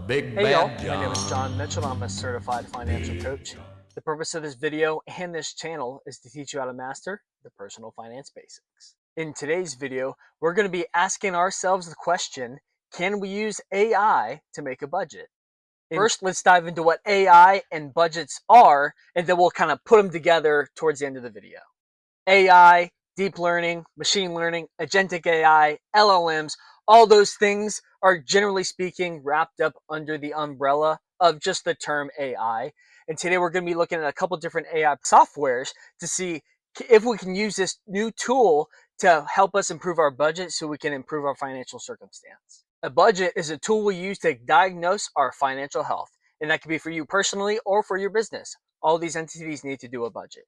Big Hey y'all, Bad my name John. is John Mitchell and I'm a certified financial coach. The purpose of this video and this channel is to teach you how to master the personal finance basics. In today's video, we're going to be asking ourselves the question, can we use AI to make a budget? First, let's dive into what AI and budgets are, and then we'll kind of put them together towards the end of the video. AI, deep learning, machine learning, agentic AI, LLMs, all those things are generally speaking wrapped up under the umbrella of just the term AI. And today we're going to be looking at a couple different AI softwares to see if we can use this new tool to help us improve our budget so we can improve our financial circumstance. A budget is a tool we use to diagnose our financial health, and that can be for you personally or for your business. All these entities need to do a budget.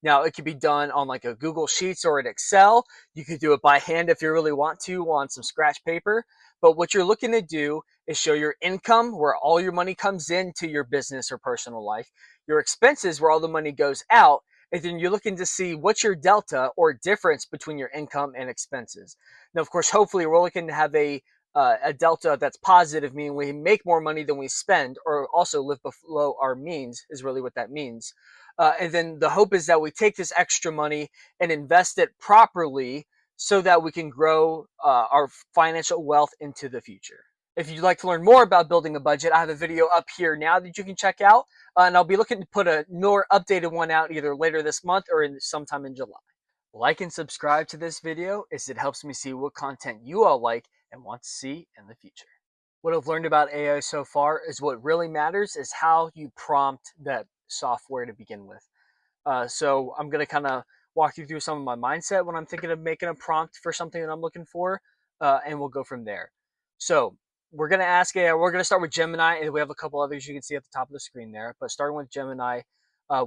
Now, it could be done on like a Google Sheets or an Excel. You could do it by hand if you really want to on some scratch paper. But what you're looking to do is show your income, where all your money comes into your business or personal life, your expenses, where all the money goes out, and then you're looking to see what's your delta or difference between your income and expenses. Now, of course, hopefully we're looking to have a delta that's positive, meaning we make more money than we spend, or also live below our means is really what that means. And then the hope is that we take this extra money and invest it properly so that we can grow our financial wealth into the future. If you'd like to learn more about building a budget, I have a video up here now that you can check out. And I'll be looking to put a more updated one out either later this month or sometime in July. Like and subscribe to this video as it helps me see what content you all like and want to see in the future. What I've learned about AI so far is what really matters is how you prompt that software to begin with. So I'm going to kind of walk you through some of my mindset when I'm thinking of making a prompt for something that I'm looking for, and we'll go from there. So we're going to ask AI, we're going to start with Gemini, and we have a couple others you can see at the top of the screen there. But starting with Gemini,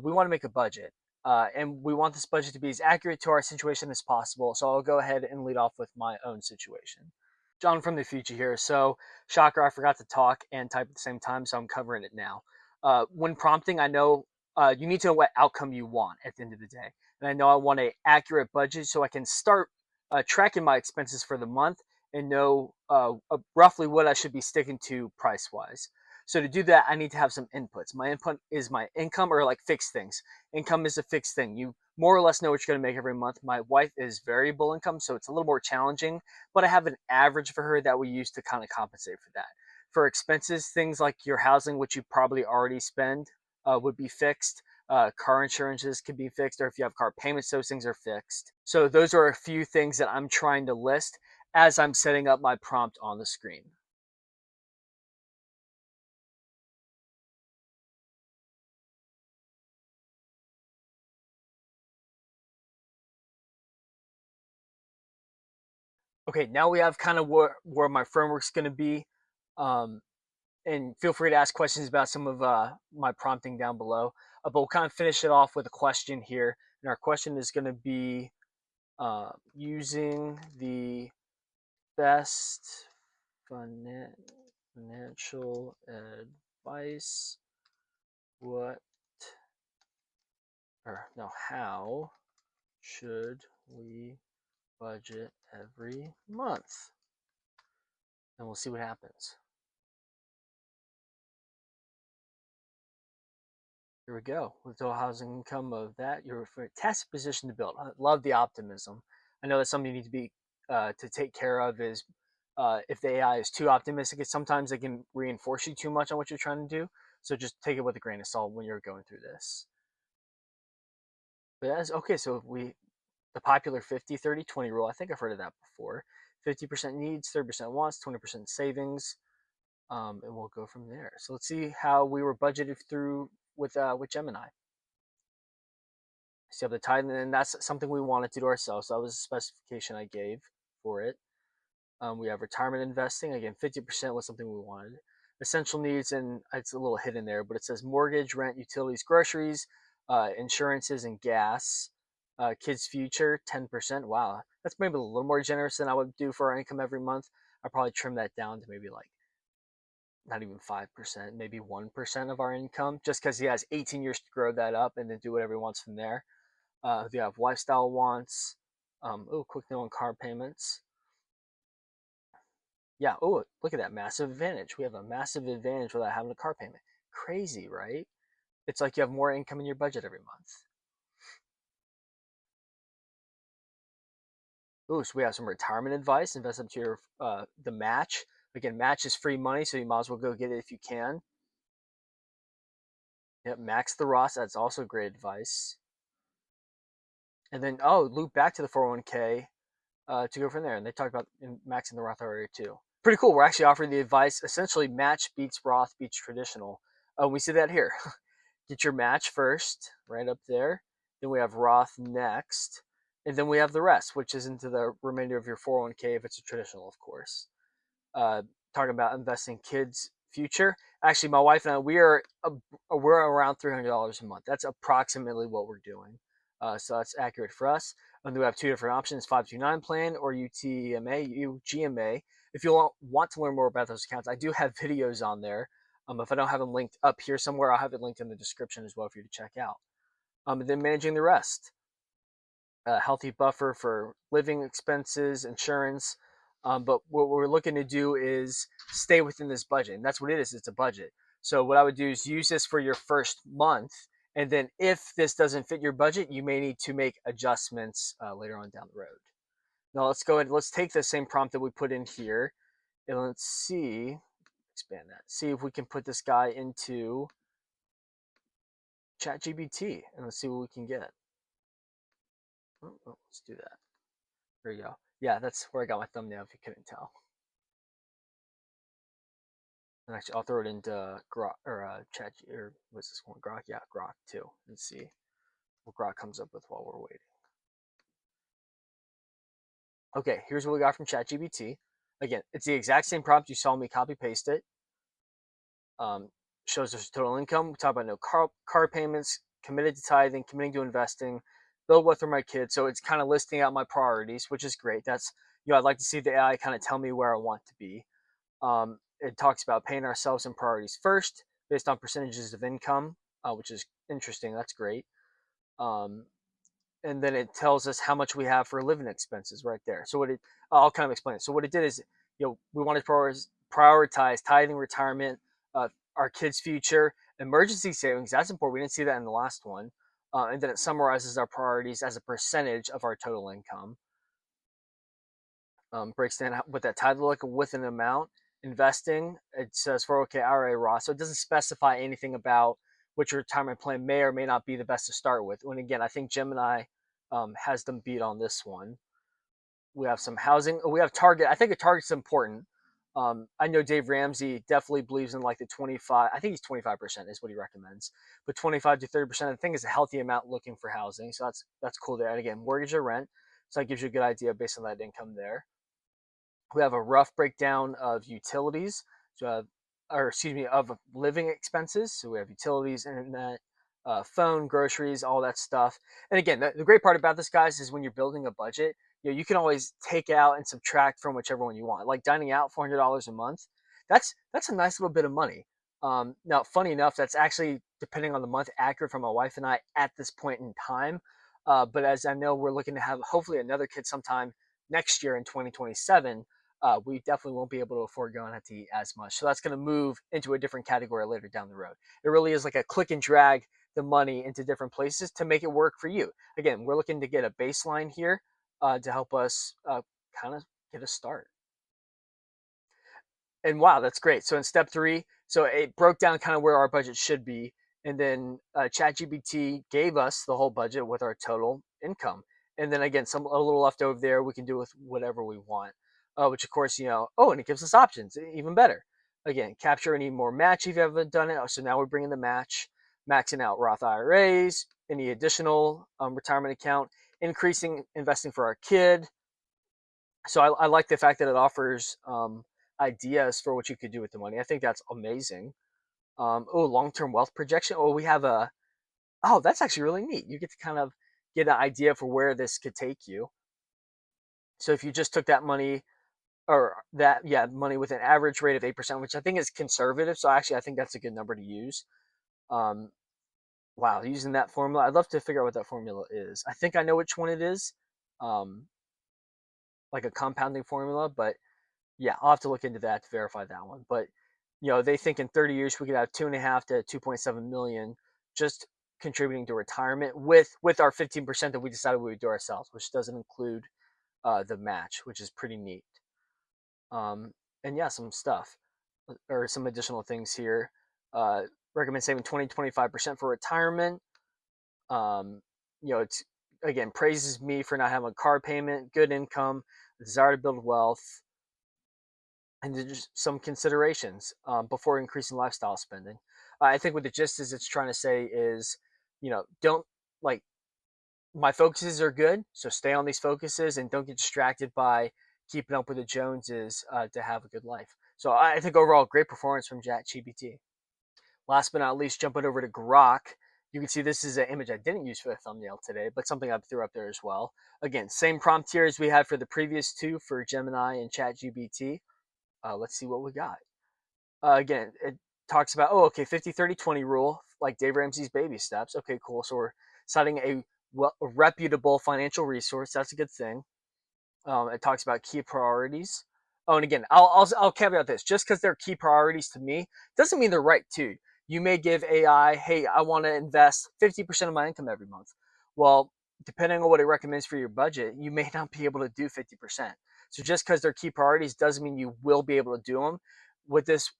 we want to make a budget. And we want this budget to be as accurate to our situation as possible. So I'll go ahead and lead off with my own situation. John from the future here. So, shocker, I forgot to talk and type at the same time, so I'm covering it now. When prompting, I know you need to know what outcome you want at the end of the day. And I know I want an accurate budget so I can start tracking my expenses for the month and know roughly what I should be sticking to price wise. So to do that, I need to have some inputs. My input is my income or like fixed things. Income is a fixed thing. You more or less know what you're going to make every month. My wife is variable income, so it's a little more challenging, but I have an average for her that we use to kind of compensate for that. For expenses, things like your housing, which you probably already spend, would be fixed. Car insurances can be fixed, or if you have car payments, those things are fixed. So those are a few things that I'm trying to list as I'm setting up my prompt on the screen. Okay, now we have kind of where my framework's going to be. Um, and feel free to ask questions about some of my prompting down below. But we'll kind of finish it off with a question here. And our question is going to be using the best financial advice, what, or no, how should we budget every month? And we'll see what happens. Here we go. With total housing income of that, you're in a fantastic position to build. I love the optimism. I know that's something you need to be to take care of is if the AI is too optimistic, sometimes they can reinforce you too much on what you're trying to do. So just take it with a grain of salt when you're going through this. But as okay, so the popular 50-30-20 rule, I think I've heard of that before. 50% needs, 30% wants, 20% savings, and we'll go from there. So let's see how we were budgeted through with Gemini. So you have the title, and that's something we wanted to do ourselves. So that was a specification I gave for it. We have retirement investing. Again, 50% was something we wanted. Essential needs, and it's a little hidden there, but it says mortgage, rent, utilities, groceries, insurances, and gas. Kids' future, 10%. Wow, that's maybe a little more generous than I would do for our income every month. I'd probably trim that down to maybe like not even 5%, maybe 1% of our income, just because he has 18 years to grow that up and then do whatever he wants from there. If you have lifestyle wants, quick note on car payments. Yeah. Oh, look at that massive advantage. We have a massive advantage without having a car payment. Crazy, right? It's like you have more income in your budget every month. Ooh, so we have some retirement advice. Invest up to your the match. Again, match is free money, so you might as well go get it if you can. Yep, max the Roth. That's also great advice. And then loop back to the 401k to go from there. And they talk about maxing the Roth IRA too. Pretty cool. We're actually offering the advice essentially match beats Roth beats traditional. We see that here. Get your match first, right up there. Then we have Roth next. And then we have the rest, which is into the remainder of your 401k if it's a traditional, of course. uh, Talking about investing kids' future. Actually, my wife and I, we're around $300 a month. That's approximately what we're doing. So that's accurate for us. And we have two different options: 529 plan or UGMA. If you want to learn more about those accounts, I do have videos on there. If I don't have them linked up here somewhere, I'll have it linked in the description as well for you to check out. And then managing the rest, a healthy buffer for living expenses, insurance. But what we're looking to do is stay within this budget. And that's what it is. It's a budget. So what I would do is use this for your first month. And then if this doesn't fit your budget, you may need to make adjustments later on down the road. Now let's go ahead. Let's take the same prompt that we put in here. And let's see, expand that. See if we can put this guy into ChatGPT. And let's see what we can get. Let's do that. There you go. Yeah, that's where I got my thumbnail if you couldn't tell. And actually, I'll throw it into Grok or Chat or what's this one? Grok, yeah, Grok too, and see what Grok comes up with while we're waiting. Okay, here's what we got from ChatGPT. Again, it's the exact same prompt you saw me copy paste it. Shows us total income. We talk about no car payments, committed to tithing, committing to investing, build wealth for my kids. So it's kind of listing out my priorities, which is great. That's I'd like to see the AI kind of tell me where I want to be. It talks about paying ourselves in priorities first based on percentages of income, which is interesting. That's great. Um, and then it tells us how much we have for living expenses right there. So I'll kind of explain it. So what it did is, we wanted to prioritize tithing, retirement, our kids' future, emergency savings. That's important. We didn't see that in the last one. And then it summarizes our priorities as a percentage of our total income. Breaks down what that title like with an amount. Investing, it says 401k IRA Roth, so it doesn't specify anything about which retirement plan may or may not be the best to start with. When again, I think Gemini has them beat on this one. We have some housing. We have Target. I think a Target's important. I know Dave Ramsey definitely believes in like the 25. I think he's 25% is what he recommends, but 25 to 30% I think is a healthy amount looking for housing. So that's cool there. And again, mortgage or rent, so that gives you a good idea based on that income there. We have a rough breakdown of utilities, so, of living expenses. So we have utilities, internet, phone, groceries, all that stuff. And again, the great part about this, guys, is when you're building a budget, you can always take out and subtract from whichever one you want. Like dining out, $400 a month. That's a nice little bit of money. Now, funny enough, that's actually, depending on the month, accurate for my wife and I at this point in time. But as I know, we're looking to have hopefully another kid sometime next year in 2027. We definitely won't be able to afford going out to eat as much. So that's going to move into a different category later down the road. It really is like a click and drag the money into different places to make it work for you. Again, we're looking to get a baseline here to help us kind of get a start. And wow, that's great. So in step 3, so it broke down kind of where our budget should be. And then ChatGPT gave us the whole budget with our total income. And then again, a little left over there, we can do with whatever we want. Which of course, and it gives us options, even better. Again, capture any more match if you haven't done it. So now we're bringing the match, maxing out Roth IRAs, any additional retirement account, increasing investing for our kid. So I like the fact that it offers ideas for what you could do with the money. I think that's amazing. Long-term wealth projection. That's actually really neat. You get to kind of get an idea for where this could take you. So if you just took that money money with an average rate of 8%, which I think is conservative. So actually, I think that's a good number to use. Wow, using that formula, I'd love to figure out what that formula is. I think I know which one it is, like a compounding formula, but Yeah, I'll have to look into that to verify that one. But they think in 30 years we could have 2.5 to 2.7 million just contributing to retirement with our 15% that we decided we would do ourselves, which doesn't include the match, which is pretty neat. Um, and yeah, some stuff or some additional things here. Uh, Recommend saving 20-25% for retirement. Um, it's again praises me for not having a car payment, good income, desire to build wealth, and just some considerations before increasing lifestyle spending. I think what the gist is it's trying to say is, don't like my focuses are good, so stay on these focuses and don't get distracted by keeping up with the Joneses to have a good life. So I think overall, great performance from ChatGPT. Last but not least, jumping over to Grok, you can see this is an image I didn't use for the thumbnail today, but something I threw up there as well. Again, same prompt here as we had for the previous two for Gemini and ChatGPT. Let's see what we got. Again, it talks about, oh, okay, 50-30-20 rule, like Dave Ramsey's baby steps. Okay, cool. So we're citing a reputable financial resource. That's a good thing. It talks about key priorities. Oh, and again, I'll caveat this: just because they're key priorities to me doesn't mean they're right too. You may give AI, hey, I want to invest 50% of my income every month. Well, depending on what it recommends for your budget, you may not be able to do 50%. So just because they're key priorities doesn't mean you will be able to do them. What this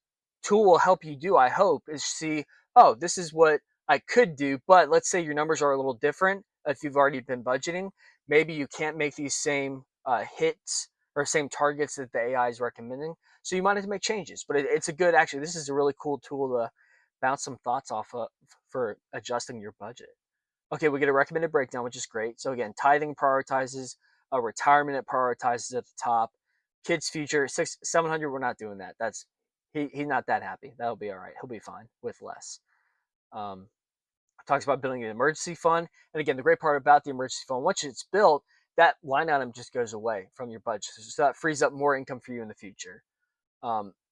tool will help you do, I hope, is see, oh, this is what I could do, but let's say your numbers are a little different if you've already been budgeting. Maybe you can't make these same hits or same targets that the AI is recommending. So you might have to make changes. But it's a good, actually, this is a really cool tool to bounce some thoughts off of for adjusting your budget. Okay, we get a recommended breakdown, which is great. So again, tithing prioritizes, retirement it prioritizes at the top, kids future 700. We're not doing that. That's he's not that happy. That'll be all right. He'll be fine with less. Um, Talks about building an emergency fund. And again, the great part about the emergency fund, once it's built, that line item just goes away from your budget. So that frees up more income for you in the future.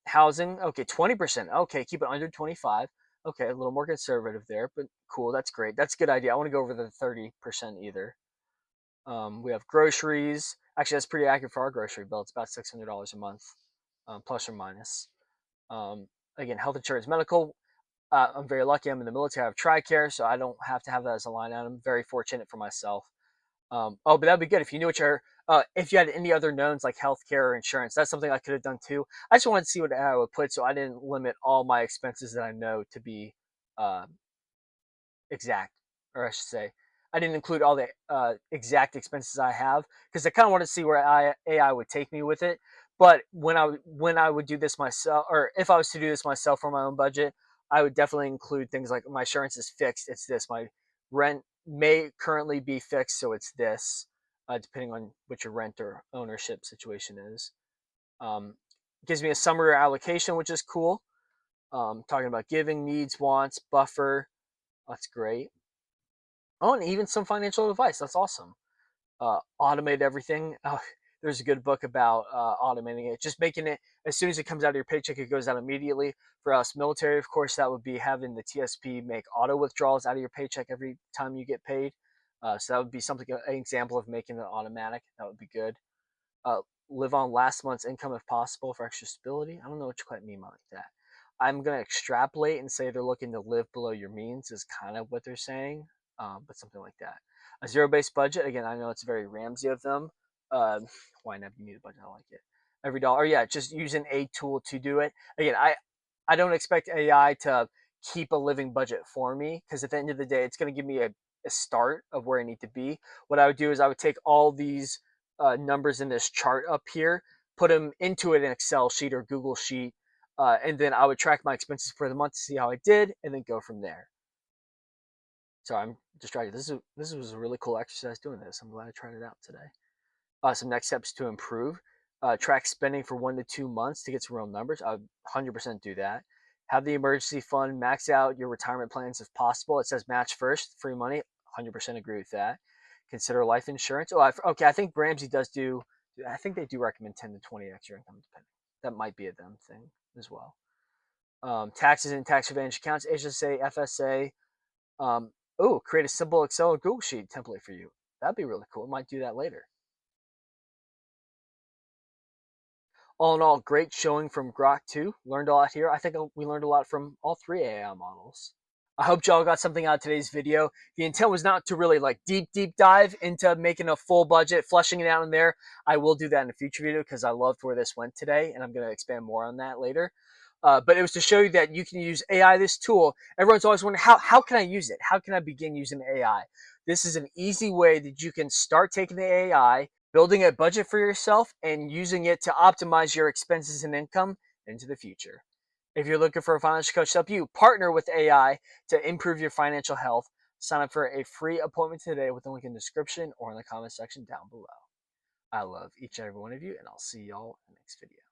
Housing, okay, 20%. Okay, keep it under 25. Okay, a little more conservative there, but cool. That's great. That's a good idea. I want to go over the 30% either. We have groceries. Actually, that's pretty accurate for our grocery bill. It's about $600 a month, plus or minus. Again, health insurance, medical. I'm very lucky. I'm in the military. I have TRICARE, so I don't have to have that as a line item. Very fortunate for myself. But that'd be good if you knew what your if you had any other knowns like healthcare or insurance. That's something I could have done too. I just wanted to see what I would put, so I didn't limit all my expenses that I know to be uh, exact, or I should say, I didn't include all the exact expenses I have because I kind of wanted to see where AI would take me with it. But when I would do this myself, or if I was to do this myself for my own budget, I would definitely include things like my insurance is fixed. It's this. My rent may currently be fixed, so it's this, depending on what your rent or ownership situation is. Um, Gives me a summary allocation, which is cool. Talking about giving, needs, wants, buffer. That's great. Oh, and even some financial advice. That's awesome. Automate everything. Oh, there's a good book about automating it, just making it as soon as it comes out of your paycheck, it goes out immediately. For us military, of course, that would be having the TSP make auto withdrawals out of your paycheck every time you get paid. So that would be something, an example of making it automatic. That would be good. Uh, Live on last month's income if possible for extra stability. I don't know what you quite mean by that. I'm going to extrapolate and say they're looking to live below your means is kind of what they're saying, but something like that. A zero-based budget. Again, I know it's very Ramsey of them. Why never need a budget? I like it. Every dollar, yeah, just using a tool to do it. Again, I don't expect AI to keep a living budget for me because at the end of the day, it's going to give me a start of where I need to be. What I would do is I would take all these numbers in this chart up here, put them into an Excel sheet or Google sheet, and then I would track my expenses for the month to see how I did, and then go from there. So I'm distracted. This was a really cool exercise doing this. I'm glad I tried it out today. Some next steps to improve: track spending for 1 to 2 months to get some real numbers. I would 100% do that. Have the emergency fund, max out your retirement plans if possible. It says match first, free money. 100% agree with that. Consider life insurance. Okay. I think Ramsey does do. I think they do recommend 10 to 20 extra income, depending. That might be a them thing as well. Taxes and tax advantage accounts, HSA, FSA. Create a simple Excel or Google Sheet template for you. That'd be really cool. I might do that later. All in all, great showing from Grok 2. Learned a lot here. I think we learned a lot from all three AI models. I hope y'all got something out of today's video. The intent was not to really like deep dive into making a full budget, flushing it out in there. I will do that in a future video because I loved where this went today, and I'm going to expand more on that later. But it was to show you that you can use AI, this tool. Everyone's always wondering, how can I use it? How can I begin using AI? This is an easy way that you can start taking the AI, building a budget for yourself, and using it to optimize your expenses and income into the future. If you're looking for a financial coach to help you partner with AI to improve your financial health, sign up for a free appointment today with the link in the description or in the comment section down below. I love each and every one of you, and I'll see y'all in the next video.